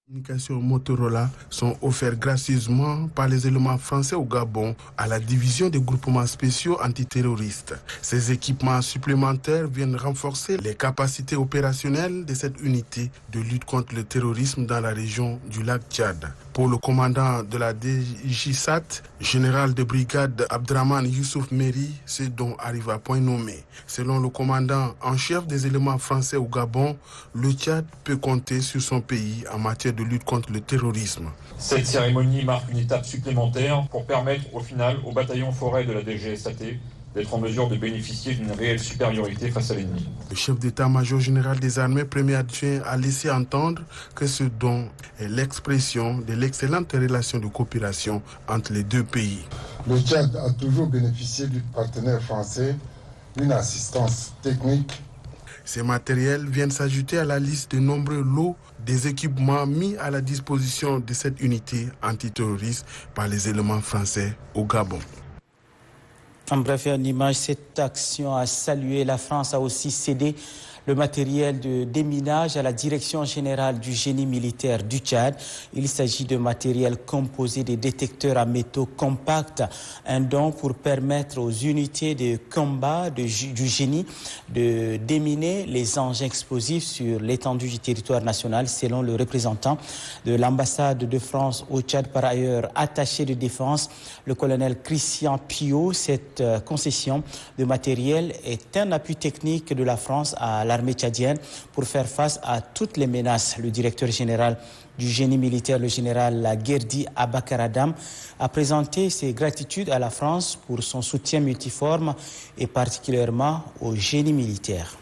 Communications Motorola sont offerts gracieusement par les éléments français au Gabon à la division des groupements spéciaux antiterroristes. Ces équipements supplémentaires viennent renforcer les capacités opérationnelles de cette unité de lutte contre le terrorisme dans la région du lac Tchad. Pour le commandant de la DJSAT, général de brigade Abdraman Youssouf Meri, ce dont arrive à point nommé. Selon le commandant en chef des éléments français au Gabon, le Tchad peut compter sur son pays en matière de lutte contre le terrorisme. Cette cérémonie marque une étape supplémentaire pour permettre au final au bataillon forêt de la DGSAT d'être en mesure de bénéficier d'une réelle supériorité face à l'ennemi. Le chef d'état-major général des armées, premier adjoint, a laissé entendre que ce don est l'expression de l'excellente relation de coopération entre les deux pays. Le Tchad a toujours bénéficié du partenaire français d'une assistance technique. Ces matériels viennent s'ajouter à la liste de nombreux lots des équipements mis à la disposition de cette unité antiterroriste par les éléments français au Gabon. En bref, en image, cette action a salué. La France a aussi cédé le matériel de déminage à la Direction générale du génie militaire du Tchad. Il s'agit de matériel composé de détecteurs à métaux compacts, un don pour permettre aux unités de combat du génie de déminer les engins explosifs sur l'étendue du territoire national, selon le représentant de l'ambassade de France au Tchad, par ailleurs attaché de défense, le colonel Christian Piot. Cette concession de matériel est un appui technique de la France à l'armée tchadienne pour faire face à toutes les menaces. Le directeur général du génie militaire, le général Guerdi Abakar Adam, a présenté ses gratitudes à la France pour son soutien multiforme et particulièrement au génie militaire.